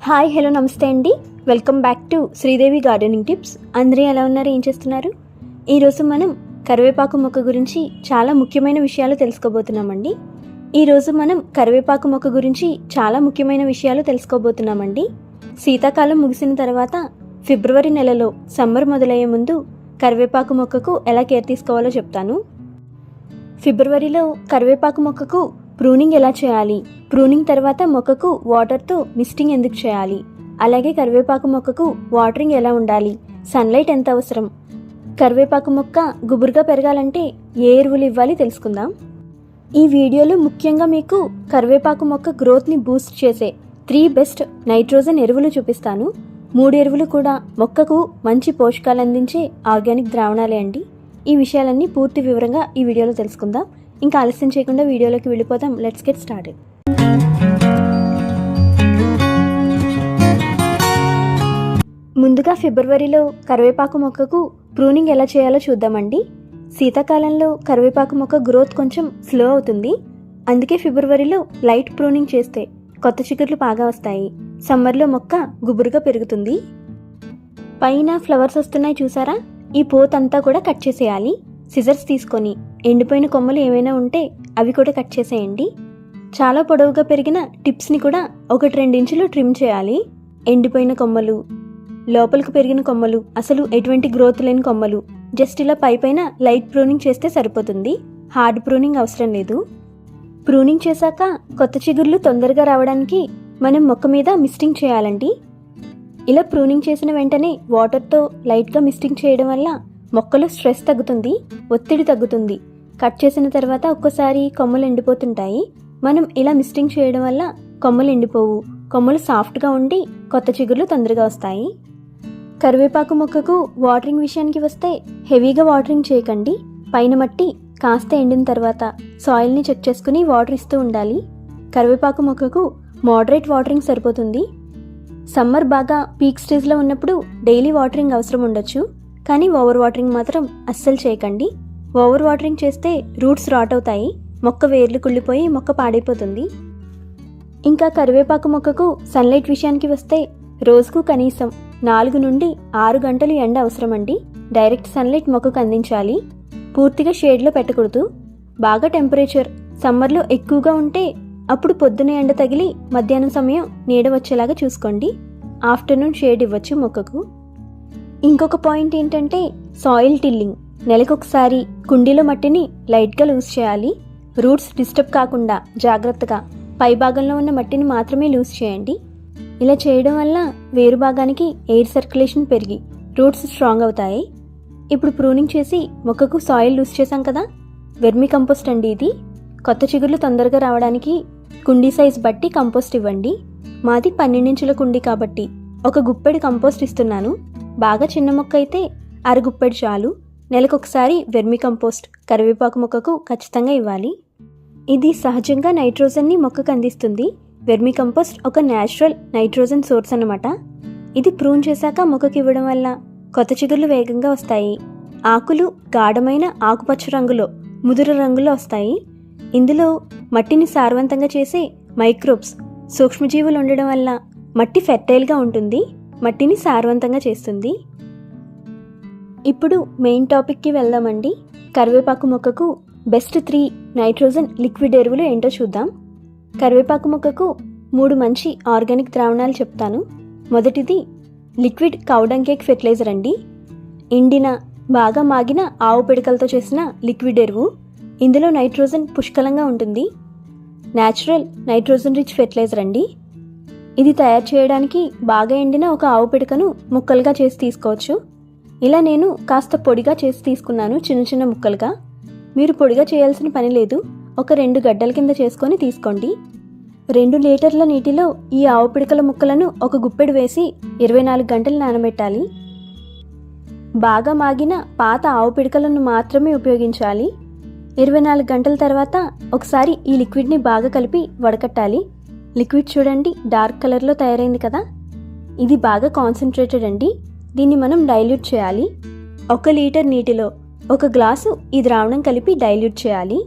Hi hello నమస్తే అండి. Welcome back to Sridevi gardening tips. అందరూ ఎలా ఉన్నారు, ఏం చేస్తున్నారు? ఈరోజు మనం కరివేపాకు మొక్క గురించి చాలా ముఖ్యమైన విషయాలు తెలుసుకోబోతున్నామండి. శీతాకాలం ముగిసిన తర్వాత ఫిబ్రవరి నెలలో సమ్మర్ మొదలయ్యే ముందు కరివేపాకు మొక్కకు ఎలా కేర్ తీసుకోవాలో చెప్తాను. ఫిబ్రవరిలో కరివేపాకు మొక్కకు ప్రూనింగ్ ఎలా చేయాలి, ప్రూనింగ్ తర్వాత మొక్కకు వాటర్తో మిస్టింగ్ ఎందుకు చేయాలి, అలాగే కరివేపాకు మొక్కకు వాటరింగ్ ఎలా ఉండాలి, సన్లైట్ ఎంత అవసరం, కరివేపాకు మొక్క గుబురుగా పెరగాలంటే ఏ ఎరువులు ఇవ్వాలి తెలుసుకుందాం. ఈ వీడియోలో ముఖ్యంగా మీకు కరివేపాకు మొక్క గ్రోత్ని బూస్ట్ చేసే 3 బెస్ట్ నైట్రోజన్ ఎరువులు చూపిస్తాను. 3 ఎరువులు కూడా మొక్కకు మంచి పోషకాలు అందించే ఆర్గానిక్ ద్రావణాలే అండి. ఈ విషయాలన్నీ పూర్తి వివరంగా ఈ వీడియోలో తెలుసుకుందాం. ఇంకా ఆలస్యం చేయకుండా వీడియోలోకి వెళ్ళిపోదాం. Let's get started. ముందుగా ఫిబ్రవరిలో కరివేపాకు మొక్కకు ప్రూనింగ్ ఎలా చేయాలో చూద్దామండి. శీతాకాలంలో కరివేపాకు మొక్క గ్రోత్ కొంచెం స్లో అవుతుంది. అందుకే ఫిబ్రవరిలో లైట్ ప్రూనింగ్ చేస్తే కొత్త చిగుర్లు బాగా వస్తాయి. సమ్మర్లో మొక్క గుబురుగా పెరుగుతుంది. పైన ఫ్లవర్స్ వస్తున్నాయి చూసారా, ఈ పోతంతా కూడా కట్ చేసేయాలి. సిజర్స్ తీసుకొని ఎండిపోయిన కొమ్మలు ఏమైనా ఉంటే అవి కూడా కట్ చేసేయండి. చాలా పొడవుగా పెరిగిన టిప్స్ని కూడా 1-2 ఇంచులు ట్రిమ్ చేయాలి. ఎండిపోయిన కొమ్మలు, లోపలికి పెరిగిన కొమ్మలు, అసలు ఎటువంటి గ్రోత్ లేని కొమ్మలు జస్ట్ ఇలా పైపైన లైట్ ప్రూనింగ్ చేస్తే సరిపోతుంది. హార్డ్ ప్రూనింగ్ అవసరం లేదు. ప్రూనింగ్ చేశాక కొత్త చిగుర్లు తొందరగా రావడానికి మనం మొక్క మీద మిస్టింగ్ చేయాలండి. ఇలా ప్రూనింగ్ చేసిన వెంటనే వాటర్తో లైట్గా మిస్టింగ్ చేయడం వల్ల మొక్కలో స్ట్రెస్ తగ్గుతుంది, ఒత్తిడి తగ్గుతుంది. కట్ చేసిన తర్వాత ఒక్కోసారి కొమ్మలు ఎండిపోతుంటాయి. మనం ఇలా మిస్టింగ్ చేయడం వల్ల కొమ్మలు ఎండిపోవు, కొమ్మలు సాఫ్ట్గా ఉండి కొత్త చిగుర్లు తొందరగా వస్తాయి. కరివేపాకు మొక్కకు వాటరింగ్ విషయానికి వస్తే హెవీగా వాటరింగ్ చేయకండి. పైన మట్టి కాస్త ఎండిన తర్వాత సాయిల్ని చెక్ చేసుకుని వాటర్ ఇస్తూ ఉండాలి. కరివేపాకు మొక్కకు మోడరేట్ వాటరింగ్ సరిపోతుంది. సమ్మర్ బాగా పీక్ స్టేజ్లో ఉన్నప్పుడు డైలీ వాటరింగ్ అవసరం ఉండొచ్చు, కానీ ఓవర్ వాటరింగ్ మాత్రం అస్సలు చేయకండి. ఓవర్ వాటరింగ్ చేస్తే రూట్స్ రాట్ అవుతాయి, మొక్క వేర్లు కుళ్ళిపోయి మొక్క పాడైపోతుంది. ఇంకా కరివేపాకు మొక్కకు సన్లైట్ విషయానికి వస్తే రోజుకు కనీసం 4 నుండి 6 గంటలు ఎండ అవసరమండి. డైరెక్ట్ సన్లైట్ మొక్కకు అందించాలి. పూర్తిగా షేడ్లో పెట్టకూడదు. బాగా టెంపరేచర్ సమ్మర్లో ఎక్కువగా ఉంటే అప్పుడు పొద్దున ఎండ తగిలి మధ్యాహ్నం సమయం నీడ వచ్చేలాగా చూసుకోండి. ఆఫ్టర్నూన్ షేడ్ ఇవ్వచ్చు మొక్కకు. ఇంకొక పాయింట్ ఏంటంటే సాయిల్ టిల్లింగ్. నెలకొకసారి కుండీలో మట్టిని లైట్గా లూజ్ చేయాలి. రూట్స్ డిస్టర్బ్ కాకుండా జాగ్రత్తగా పై భాగంలో ఉన్న మట్టిని మాత్రమే లూజ్ చేయండి. ఇలా చేయడం వల్ల వేరు భాగానికి ఎయిర్ సర్క్యులేషన్ పెరిగి రూట్స్ స్ట్రాంగ్ అవుతాయి. ఇప్పుడు ప్రూనింగ్ చేసి మొక్కకు సాయిల్ లూజ్ చేసాం కదా, వెర్మి కంపోస్ట్ అండి ఇది. కొత్త చిగుర్లు తొందరగా రావడానికి కుండీ సైజ్ బట్టి కంపోస్ట్ ఇవ్వండి. మాది 12 ఇంచుల కుండీ కాబట్టి 1 గుప్పెడు కంపోస్ట్ ఇస్తున్నాను. బాగా చిన్న మొక్క అయితే 1/2 గుప్పెడు చాలు. నెలకొకసారి వెర్మి కంపోస్ట్ కరివేపాకు మొక్కకు ఖచ్చితంగా ఇవ్వాలి. ఇది సహజంగా నైట్రోజన్ని మొక్కకు అందిస్తుంది. వెర్మి కంపోస్ట్ ఒక న్యాచురల్ నైట్రోజన్ సోర్స్ అన్నమాట. ఇది ప్రూన్ చేశాక మొక్కకు ఇవ్వడం వల్ల కొత్త చిగుర్లు వేగంగా వస్తాయి. ఆకులు గాఢమైన ఆకుపచ్చ రంగులో, ముదురు రంగులో వస్తాయి. ఇందులో మట్టిని సారవంతంగా చేసే మైక్రోబ్స్, సూక్ష్మజీవులు ఉండడం వల్ల మట్టి ఫెర్టైల్గా ఉంటుంది, మట్టిని సారవంతంగా చేస్తుంది. ఇప్పుడు మెయిన్ టాపిక్కి వెళ్దామండి. కరివేపాకు మొక్కకు బెస్ట్ 3 నైట్రోజన్ లిక్విడ్ ఎరువులు ఏంటో చూద్దాం. కరివేపాకు మొక్కకు 3 మంచి ఆర్గానిక్ ద్రావణాలు చెప్తాను. మొదటిది లిక్విడ్ కౌడంగ్ కేక్ ఫెర్టిలైజర్ అండి. ఎండిన బాగా మాగిన ఆవు పిడకలతో చేసిన లిక్విడ్ ఎరువు. ఇందులో నైట్రోజన్ పుష్కలంగా ఉంటుంది. న్యాచురల్ నైట్రోజన్ రిచ్ ఫెర్టిలైజర్ అండి. ఇది తయారు చేయడానికి బాగా ఎండిన ఒక ఆవు పిడకను ముక్కలుగా చేసి తీసుకోవచ్చు. ఇలా నేను కాస్త పొడిగా చేసి తీసుకున్నాను, చిన్న చిన్న ముక్కలుగా. మీరు పొడిగా చేయాల్సిన పని లేదు. ఒక 2 గడ్డల కింద చేసుకొని తీసుకోండి. 2 లీటర్ల నీటిలో ఈ ఆవు పిడకల ముక్కలను 1 గుప్పెడు వేసి 24 గంటలు నానబెట్టాలి. బాగా మాగిన పాత ఆవు పిడకలను మాత్రమే ఉపయోగించాలి. 24 గంటల తర్వాత ఒకసారి ఈ లిక్విడ్ని బాగా కలిపి వడకట్టాలి. లిక్విడ్ చూడండి, డార్క్ కలర్లో తయారైంది కదా. ఇది బాగా కాన్సన్ట్రేటెడ్ అండి. దీన్ని మనం డైల్యూట్ చేయాలి. 1 లీటర్ నీటిలో 1 గ్లాసు ఈ ద్రావణం కలిపి డైల్యూట్ చేయాలి.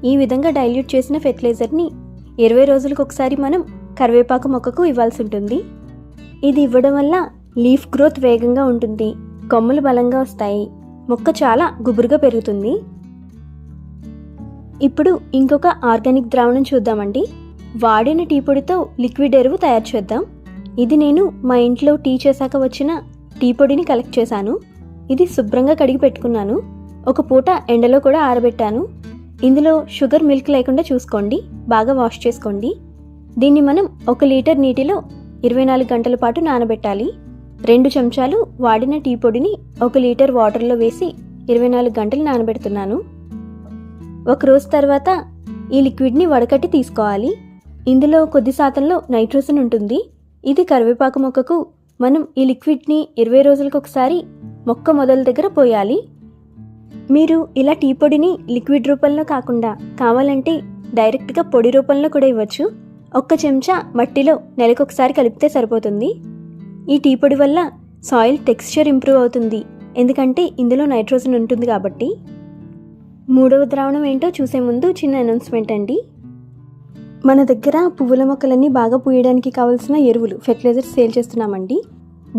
ఈ విధంగా డైల్యూట్ చేసిన ఫెర్టిలైజర్ని 20 రోజులకు ఒకసారి మనం కరివేపాకు మొక్కకు ఇవ్వాల్సి ఉంటుంది. ఇది ఇవ్వడం వల్ల లీఫ్ గ్రోత్ వేగంగా ఉంటుంది, కొమ్మలు బలంగా వస్తాయి, మొక్క చాలా గుబురుగా పెరుగుతుంది. ఇప్పుడు ఇంకొక ఆర్గానిక్ ద్రావణం చూద్దామండి. వాడిన టీ పొడితో లిక్విడ్ ఎరువు తయారు చేద్దాం. ఇది నేను మా ఇంట్లో టీ చేశాక వచ్చిన టీ పొడిని కలెక్ట్ చేశాను. ఇది శుభ్రంగా కడిగి పెట్టుకున్నాను. ఒక పూట ఎండలో కూడా ఆరబెట్టాను. ఇందులో షుగర్, మిల్క్ లేకుండా చూసుకోండి, బాగా వాష్ చేసుకోండి. దీన్ని మనం 1 లీటర్ నీటిలో 24 గంటల పాటు నానబెట్టాలి. 2 చెంచాలు వాడిన టీ పొడిని 1 లీటర్ వాటర్లో వేసి 24 గంటలు నానబెడుతున్నాను. ఒక రోజు తర్వాత ఈ లిక్విడ్ని వడకట్టి తీసుకోవాలి. ఇందులో కొద్ది శాతంలో నైట్రోజన్ ఉంటుంది. ఇది కరివేపాకు మొక్కకు మనం ఈ లిక్విడ్ని 20 రోజులకు ఒకసారి మొక్క మొదల దగ్గర పోయాలి. మీరు ఇలా టీ పొడిని లిక్విడ్ రూపంలో కాకుండా కావాలంటే డైరెక్ట్గా పొడి రూపంలో కూడా ఇవ్వచ్చు. 1 చెంచా మట్టిలో నెలకొకసారి కలిపితే సరిపోతుంది. ఈ టీ పొడి వల్ల సాయిల్ టెక్స్చర్ ఇంప్రూవ్ అవుతుంది, ఎందుకంటే ఇందులో నైట్రోజన్ ఉంటుంది కాబట్టి. 3వ ద్రావణం ఏంటో చూసే ముందు చిన్న అనౌన్స్మెంట్ అండి. మన దగ్గర పువ్వుల మొక్కలన్నీ బాగా పూయడానికి కావాల్సిన ఎరువులు, ఫెర్టిలైజర్స్ సేల్ చేస్తున్నామండి.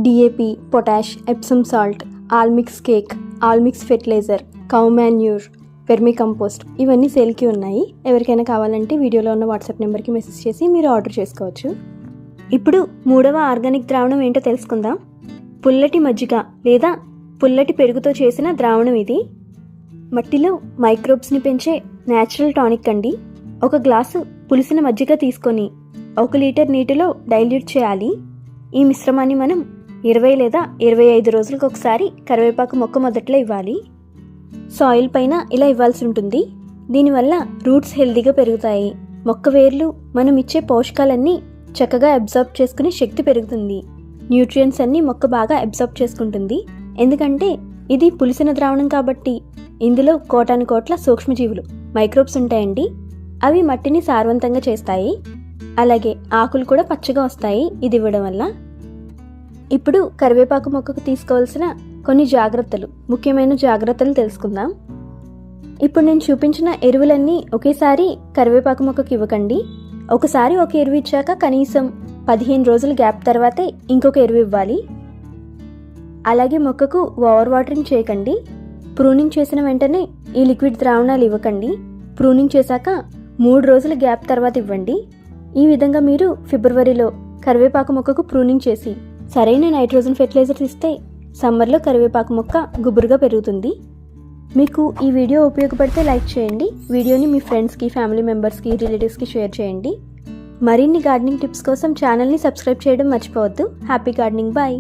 DAP, potash, Epsom salt, all mix cake, all mix fertilizer, cow manure, vermicompost ఇవన్నీ సేల్కి ఉన్నాయి. ఎవరికైనా కావాలంటే వీడియోలో ఉన్న వాట్సాప్ నెంబర్కి మెసేజ్ చేసి మీరు ఆర్డర్ చేసుకోవచ్చు. ఇప్పుడు 3వ ఆర్గానిక్ ద్రావణం ఏంటో తెలుసుకుందాం. పుల్లటి మజ్జిగ లేదా పుల్లటి పెరుగుతో చేసిన ద్రావణం ఇది. మట్టిలో మైక్రోబ్స్ని పెంచే న్యాచురల్ టానిక్ అండి. 1 గ్లాసు పులిసిన మజ్జిగ తీసుకొని 1 లీటర్ నీటిలో డైల్యూట్ చేయాలి. ఈ మిశ్రమాన్ని మనం 20 లేదా 25 రోజులకు ఒకసారి కరివేపాకు మొక్క మొదట్లో ఇవ్వాలి. సాయిల్ పైన ఇలా ఇవ్వాల్సి ఉంటుంది. దీనివల్ల రూట్స్ హెల్తీగా పెరుగుతాయి. మొక్క వేర్లు మనం ఇచ్చే పోషకాలన్నీ చక్కగా అబ్జర్బ్ చేసుకునే శక్తి పెరుగుతుంది. న్యూట్రియంట్స్ అన్నీ మొక్క బాగా అబ్జర్బ్ చేసుకుంటుంది. ఎందుకంటే ఇది పులిసిన ద్రావణం కాబట్టి ఇందులో కోటాను కోట్ల సూక్ష్మజీవులు, మైక్రోబ్స్ ఉంటాయండి. అవి మట్టిని సారవంతంగా చేస్తాయి. అలాగే ఆకులు కూడా పచ్చగా వస్తాయి ఇది ఇవ్వడం వల్ల. ఇప్పుడు కరివేపాకు మొక్కకు తీసుకోవాల్సిన కొన్ని జాగ్రత్తలు, ముఖ్యమైన జాగ్రత్తలు తెలుసుకుందాం. ఇప్పుడు నేను చూపించిన ఎరువులన్నీ ఒకేసారి కరివేపాకు మొక్కకు ఇవ్వకండి. ఒకసారి ఒక ఎరువు ఇచ్చాక కనీసం 15 రోజుల గ్యాప్ తర్వాతే ఇంకొక ఎరువు ఇవ్వాలి. అలాగే మొక్కకు ఓవర్ వాటరింగ్ చేయకండి. ప్రూనింగ్ చేసిన వెంటనే ఈ లిక్విడ్ ద్రావణాలు ఇవ్వకండి. ప్రూనింగ్ చేశాక 3 రోజుల గ్యాప్ తర్వాత ఇవ్వండి. ఈ విధంగా మీరు ఫిబ్రవరిలో కరివేపాకు మొక్కకు ప్రూనింగ్ చేసి సరైన నైట్రోజన్ ఫెర్టిలైజర్స్ ఇస్తే సమ్మర్లో కరివేపాకు మొక్క గుబురుగా పెరుగుతుంది. మీకు ఈ వీడియో ఉపయోగపడితే లైక్ చేయండి. వీడియోని మీ ఫ్రెండ్స్కి, ఫ్యామిలీ మెంబర్స్కి, రిలేటివ్స్కి షేర్ చేయండి. మరిన్ని గార్డెనింగ్ టిప్స్ కోసం ఛానల్ని సబ్స్క్రైబ్ చేయడం మర్చిపోవద్దు. Happy gardening, bye.